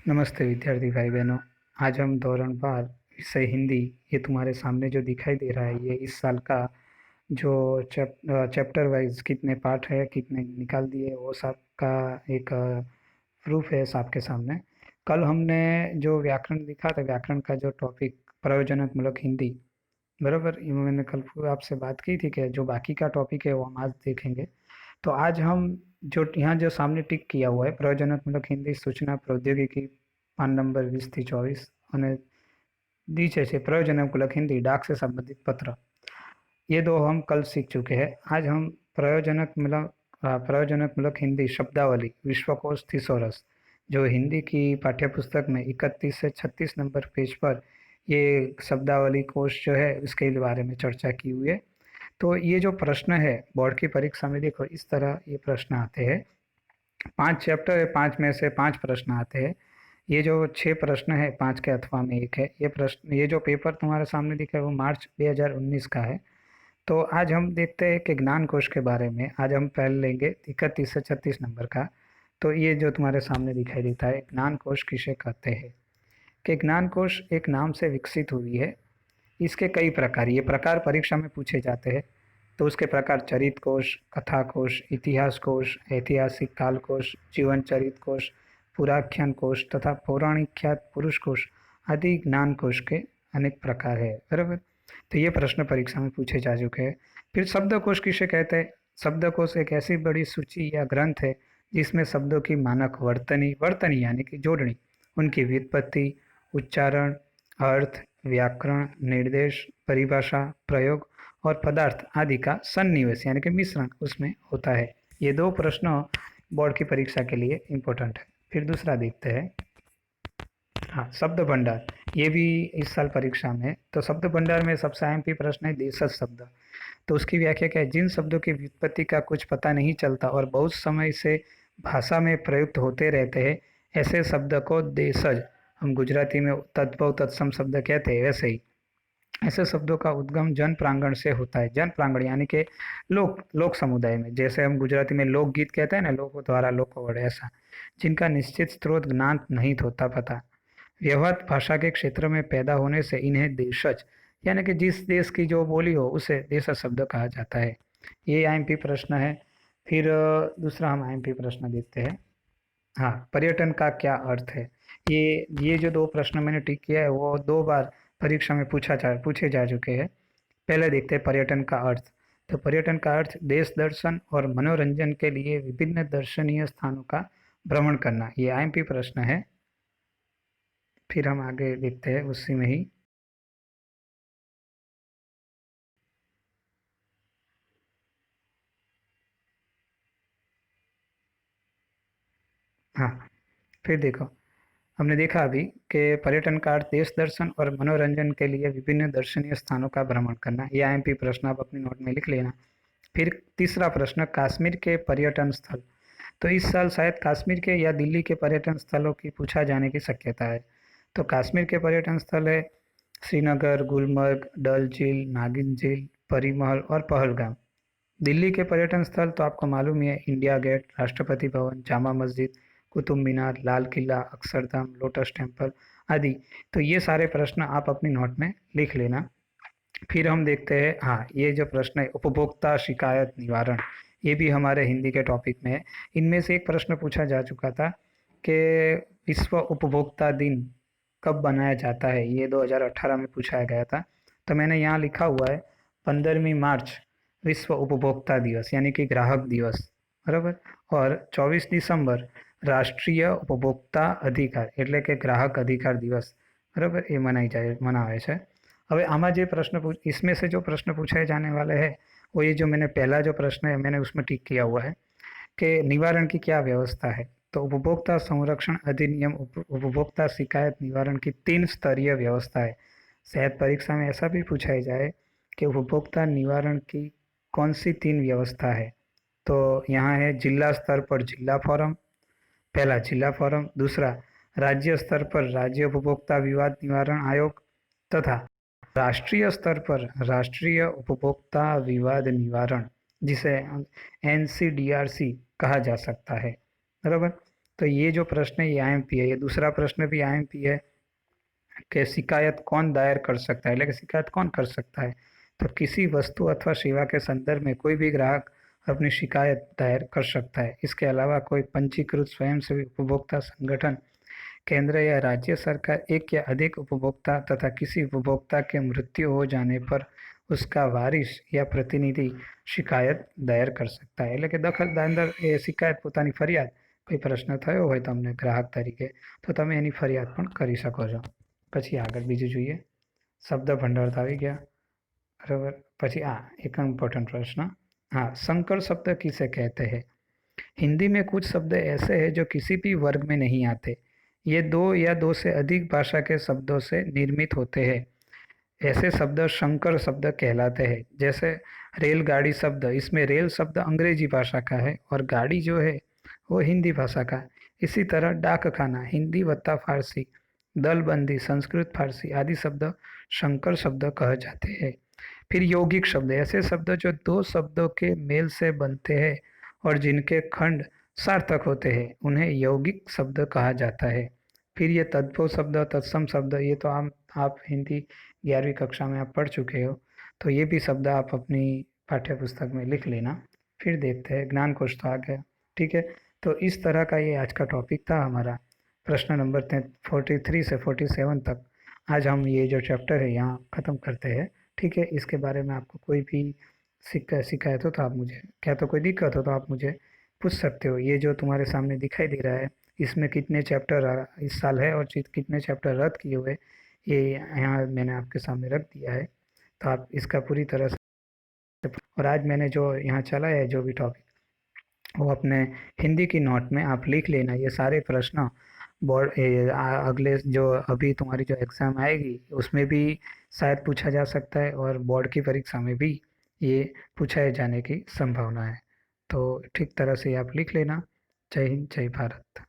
नमस्ते विद्यार्थी भाई बहनों। आज हम धोरण 12 विषय हिंदी, ये तुम्हारे सामने जो दिखाई दे रहा है, ये इस साल का जो चैप्टर वाइज कितने पार्ट है, कितने निकाल दिए, वो सब का एक प्रूफ है आपके सामने। कल हमने जो व्याकरण लिखा था, व्याकरण का जो टॉपिक प्रयोजनात्मक हिंदी, बराबर, ये मैंने कल आपसे बात की थी कि जो बाकी का टॉपिक है वो हम आज देखेंगे। तो आज हम जो यहाँ जो सामने टिक किया हुआ है, प्रयोजनात्मक हिंदी सूचना प्रौद्योगिकी पान नंबर 20 થી 24 અને नीचे से प्रयोजनात्मक हिंदी डाक से संबंधित पत्र, ये दो हम कल सीख चुके हैं। आज हम प्रयोजनात्मक हिंदी शब्दावली विश्वकोश थिसॉरस, जो हिंदी की पाठ्य पुस्तक में 31 से 36 नंबर पेज पर ये शब्दावली कोश जो है उसके बारे में चर्चा की हुई है। तो ये जो प्रश्न है बोर्ड की परीक्षा में, देखो इस तरह ये प्रश्न आते हैं। 5 चैप्टर है, 5 में से 5 प्रश्न आते हैं। ये जो 6 प्रश्न है, 5 के अथवा में एक है ये प्रश्न। ये जो पेपर तुम्हारे सामने दिखा है वो मार्च 2019 का है। तो आज हम देखते हैं कि ज्ञान कोश के बारे में। आज हम पहले लेंगे 31 से 36 नंबर का। तो ये जो तुम्हारे सामने दिखाई देता है, ज्ञान कोश किसे कहते हैं, कि ज्ञान कोश एक नाम से विकसित हुई है। इसके कई प्रकार, ये प्रकार परीक्षा में पूछे जाते हैं। तो उसके प्रकार चरित कोश, कथा कोश, इतिहास कोश, ऐतिहासिक काल कोश, जीवन चरित कोश, पुराख्यान कोश तथा पौराणिख्यात पुरुष कोश आदि ज्ञान कोश के अनेक प्रकार है, बराबर। तो ये प्रश्न परीक्षा में पूछे जा चुके हैं। फिर शब्दकोश किसे कहते हैं? शब्दकोश एक ऐसी बड़ी सूची या ग्रंथ है जिसमें शब्दों की मानक वर्तनी वर्तनी यानी कि जोड़नी, उनकी व्युत्पत्ति, उच्चारण, अर्थ, व्याकरण, निर्देश, परिभाषा, प्रयोग और पदार्थ आदि का सन्निवेश यानी कि मिश्रण उसमें होता है। ये दो प्रश्न बोर्ड की परीक्षा के लिए इम्पोर्टेंट है। फिर दूसरा देखते हैं। हाँ, शब्द भंडार, ये भी इस साल परीक्षा में। तो शब्द भंडार में सबसे एमपी प्रश्न है देशज शब्द। तो उसकी व्याख्या क्या है? जिन शब्दों की व्युत्पत्ति का कुछ पता नहीं चलता और बहुत समय से भाषा में प्रयुक्त होते रहते हैं, ऐसे शब्द को देशज, हम गुजराती में तद्भव तत्सम शब्द कहते हैं, वैसे ही ऐसे शब्दों का उद्गम जन प्रांगण से होता है। जन प्रांगण यानी कि लोक लोक समुदाय में, जैसे हम गुजराती में लोकगीत कहते हैं ना, लोक द्वारा लोकवड़, ऐसा जिनका निश्चित स्रोत ज्ञान नहीं होता पता, व्यवहार भाषा के क्षेत्र में पैदा होने से इन्हें देशज यानी कि जिस देश की जो बोली हो उसे देशज शब्द कहा जाता है। ये आईएमपी प्रश्न है। फिर दूसरा हम आईएमपी प्रश्न देखते हैं। हाँ, पर्यटन का क्या अर्थ है? ये जो दो प्रश्न मैंने टिक किया है वो 2 बार परीक्षा में पूछे जा चुके हैं। पहले देखते हैं पर्यटन का अर्थ। तो पर्यटन का अर्थ देश दर्शन और मनोरंजन के लिए विभिन्न दर्शनीय स्थानों का भ्रमण करना, ये आईएमपी प्रश्न है। फिर हम आगे देखते हैं उसी में ही। हाँ, फिर देखो, हमने देखा अभी कि पर्यटन का अर्थ देश दर्शन और मनोरंजन के लिए विभिन्न दर्शनीय स्थानों का भ्रमण करना, ये आईएमपी प्रश्न आप अपनी नोट में लिख लेना। फिर तीसरा प्रश्न, कश्मीर के पर्यटन स्थल। तो इस साल शायद कश्मीर के या दिल्ली के पर्यटन स्थलों की पूछा जाने की शक्यता है। तो कश्मीर के पर्यटन स्थल है श्रीनगर, गुलमर्ग, डल झील, नागिन झील, परी महल और पहलगाम। दिल्ली के पर्यटन स्थल तो आपको मालूम ही है, India gate, Rashtrapati Bhavan, Jama Masjid, Qutub Minar, Lal Qila, Akshardham, lotus temple आदि। तो ये सारे प्रश्न आप अपनी नोट में लिख लेना। फिर हम देखते हैं, हाँ, ये जो प्रश्न है उपभोक्ता शिकायत निवारण, ये भी हमारे हिंदी के टॉपिक में है। इनमें से एक प्रश्न पूछा जा चुका था कि विश्व उपभोक्ता दिन कब बनाया जाता है, ये 2018 में पूछा गया था। तो मैंने यहाँ लिखा हुआ है 15वीं मार्च विश्व उपभोक्ता दिवस यानी कि ग्राहक दिवस, बराबर। और 24 दिसंबर રાષ્ટ્રીય ઉપભોક્તા અધિકાર એટલે કે ગ્રાહક અધિકાર દિવસ, બરાબર, એ મનાવે છે। હવે આમાં જે પ્રશ્न इसमें से जो प्रश्न पूछे जाने वाले हैं वो ये जो मैंने पहला जो प्रश्न है मैंने उसमें टिक किया हुआ है कि निवारण की क्या व्यवस्था है। तो उपभोक्ता संरक्षण अधिनियम उपभोक्ता शिकायत निवारण की 3 स्तरीय व्यवस्था है। शायद परीक्षा में ऐसा भी पूछा जाए कि उपभोक्ता निवारण की कौन सी 3 व्यवस्था है। तो यहाँ है जिला स्तर पर जिला फोरम, पहला जिला फोरम, दूसरा राज्य स्तर पर राज्य उपभोक्ता विवाद निवारण आयोग तथा राष्ट्रीय स्तर पर राष्ट्रीय उपभोक्ता विवाद निवारण, जिसे एनसीडीआरसी कहा जा सकता है, बराबर। तो ये जो प्रश्न है ये आईएमपी है। ये दूसरा प्रश्न भी आईएमपी है कि शिकायत कौन दायर कर सकता है, लेकिन शिकायत कौन कर सकता है? तो किसी वस्तु अथवा सेवा के संदर्भ में कोई भी ग्राहक अपनी शिकायत दायर कर सकता है। इसके अलावा कोई पंजीकृत स्वयंसेवी उपभोक्ता संगठन, केंद्र या राज्य सरकार एक या अधिक उपभोक्ता तथा किसी उपभोक्ता के मृत्यु हो जाने पर उसका वारिस या प्रतिनिधि शिकायत दायर कर सकता है। એટલે કે દખલદાર એ શિકાયત પોતાની ફરિયાદ કોઈ પ્રશ્ન થયો હોય તમને ગ્રાહક તરીકે તો તમે એની ફરિયાદ પણ કરી શકો છો। પછી આગળ બીજું જોઈએ, શબ્દ ભંડાર તો આવી ગયા બરાબર। પછી એક ઇમ્પોર્ટન્ટ प्रश्न, हाँ, संकर शब्द किसे कहते हैं? हिंदी में कुछ शब्द ऐसे हैं जो किसी भी वर्ग में नहीं आते। ये दो या दो से अधिक भाषा के शब्दों से निर्मित होते हैं। ऐसे शब्द संकर शब्द कहलाते हैं। जैसे रेलगाड़ी शब्द, इसमें रेल शब्द अंग्रेजी भाषा का है और गाड़ी जो है वो हिंदी भाषा का है। इसी तरह डाक खाना हिंदी वत्ता फारसी, दलबंदी संस्कृत फारसी आदि शब्द संकर शब्द कहे जाते हैं। फिर यौगिक शब्द, ऐसे शब्द जो दो शब्दों के मेल से बनते हैं और जिनके खंड सार्थक होते हैं उन्हें यौगिक शब्द कहा जाता है। फिर ये तद्भव शब्द, तत्सम शब्द, ये तो आप हिंदी 11वीं कक्षा में आप पढ़ चुके हो, तो ये भी शब्द आप अपनी पाठ्य पुस्तक में लिख लेना। फिर देखते हैं, ज्ञान कोश तो आ गया, ठीक है। तो इस तरह का ये आज का टॉपिक था हमारा, प्रश्न नंबर 43 से 47 तक। आज हम ये जो चैप्टर है यहाँ ख़त्म करते हैं, ठीक है। इसके बारे में आपको कोई भी शिकायत हो तो आप मुझे, क्या तो कोई दिक्कत हो तो आप मुझे पूछ सकते हो। ये जो तुम्हारे सामने दिखाई दे रहा है इसमें कितने चैप्टर इस साल है और कितने चैप्टर रद्द किए हुए, ये यहाँ मैंने आपके सामने रख दिया है। तो आप इसका पूरी तरह से, और आज मैंने जो यहाँ चलाया है जो भी टॉपिक, वो अपने हिंदी की नोट में आप लिख लेना। ये सारे प्रश्न बोर्ड अगले जो अभी तुम्हारी जो एग्ज़ाम आएगी उसमें भी शायद पूछा जा सकता है और बोर्ड की परीक्षा में भी ये पूछाए जाने की संभावना है। तो ठीक तरह से आप लिख लेना। जय हिंद, जय भारत।